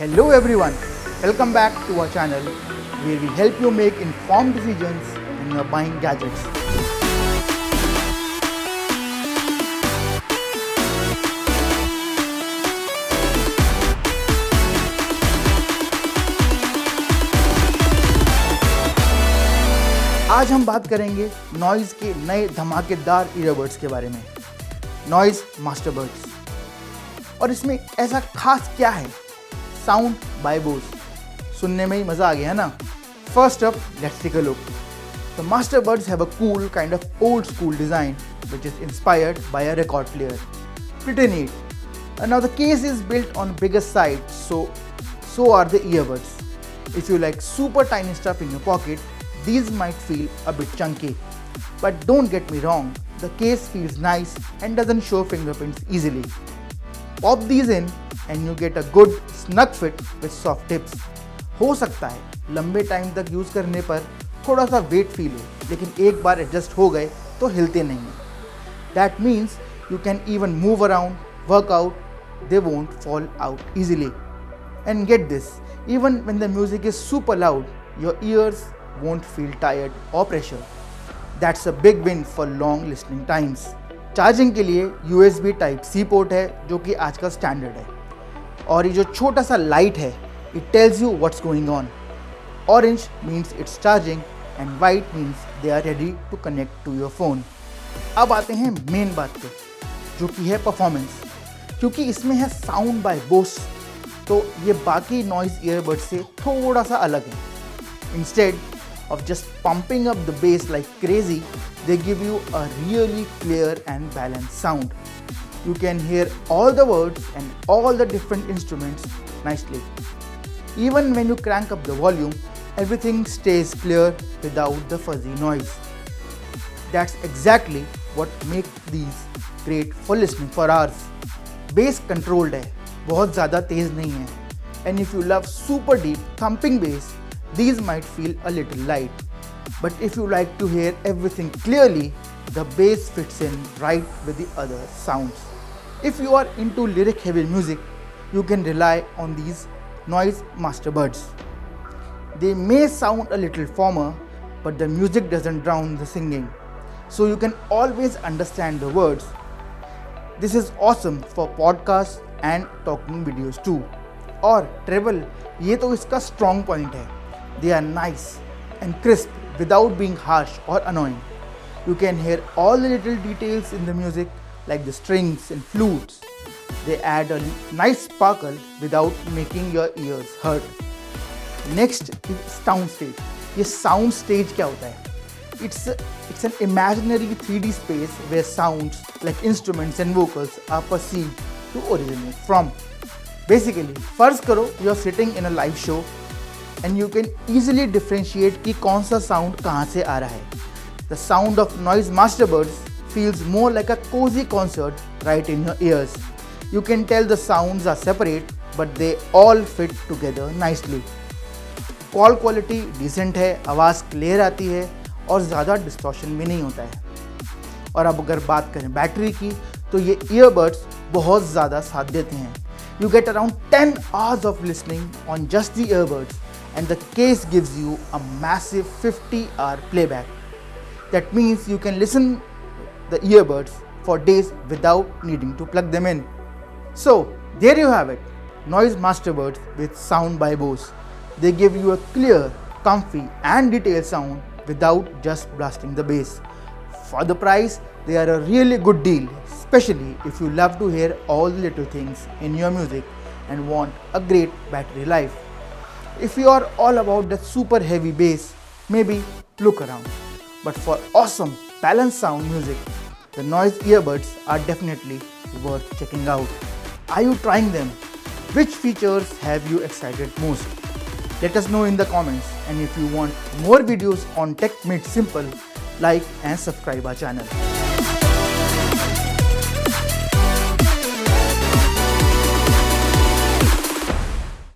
Hello everyone, welcome back to our channel where we help you make informed decisions when you are buying gadgets. आज हम बात करेंगे noise के नए धमाकेदार ईयरबड्स के बारे में, नॉइज़ मास्टरबड्स। और इसमें ऐसा खास क्या है? साउंड बाय बोस, सुनने में ही मज़ा आ गया ना। First up, let's take a look. The Masterbuds have a cool kind of old school design which is inspired by a record player. Pretty neat. Now the case is built on bigger side, so are the earbuds. If you like super tiny stuff in your pocket, these might feel a bit chunky. But don't get me wrong, the case feels nice and doesn't show fingerprints easily. Pop these in and you get a good snug fit with soft tips. हो सकता है लंबे time तक use करने पर थोड़ा सा wait feel हो, लेकिन एक बार एडजस्ट हो गए तो हिलते नहीं हैं। That means you can even move around, work out, they won't fall out easily. And get this, even when the music is super loud, your ears won't feel tired or pressure. That's a big win for long listening times. Charging के लिए USB Type-C port है जो कि आज का standard है, और ये जो छोटा सा लाइट है, it tells you what's going on. Orange means it's charging and white means they are ready to connect to your phone. अब आते हैं मेन बात पे, जो कि है परफॉर्मेंस। क्योंकि इसमें है साउंड बाय बोस, तो ये बाकी नॉइज़ ईयरबड से थोड़ा सा अलग है। Instead of just pumping up the bass like crazy, they give you a really clear and balanced sound. You can hear all the words and all the different instruments nicely. Even when you crank up the volume, everything stays clear without the fuzzy noise. That's exactly what makes these great for listening for hours. Bass controlled है, बहुत ज़्यादा तेज़ नहीं है. And if you love super deep thumping bass, these might feel a little light. But if you like to hear everything clearly, the bass fits in right with the other sounds. If you are into lyric heavy music, you can rely on these Noise Masterbuds. They may sound a little formal, but the music doesn't drown the singing, so you can always understand the words. This is awesome for podcasts and talking videos too. और travel, ये तो इसका strong point है. They are nice and crisp without being harsh or annoying. You can hear all the little details in the music, like the strings and flutes. They add a nice sparkle without making your ears hurt. Next is sound stage. ये sound stage क्या होता है? It's an imaginary 3D space where sounds like instruments and vocals are perceived to originate from. Basically, फर्ज करो you are sitting in a live show and you can easily differentiate कि कौन सा sound कहाँ से आ रहा है. The sound of Noise Masterbuds feels more like a cozy concert right in your ears. You can tell the sounds are separate, but they all fit together nicely. Call quality decent है, आवाज़ clear आती है और ज़्यादा distortion भी नहीं होता है. और अब अगर बात करें बैटरी की, तो ये earbuds बहुत ज़्यादा साथ देते हैं. You get around 10 hours of listening on just the earbuds, and the case gives you a massive 50-hour playback. That means you can listen the earbuds for days without needing to plug them in. So there you have it, Noise Masterbuds with sound by Bose. They give you a clear, comfy and detailed sound without just blasting the bass. For the price, they are a really good deal, especially if you love to hear all the little things in your music and want a great battery life. If you are all about that super heavy bass, maybe look around. But for awesome balanced sound music, the Noise earbuds are definitely worth checking out. Are you trying them? Which features have you excited most? Let us know in the comments, and if you want more videos on tech made simple, like and subscribe our channel.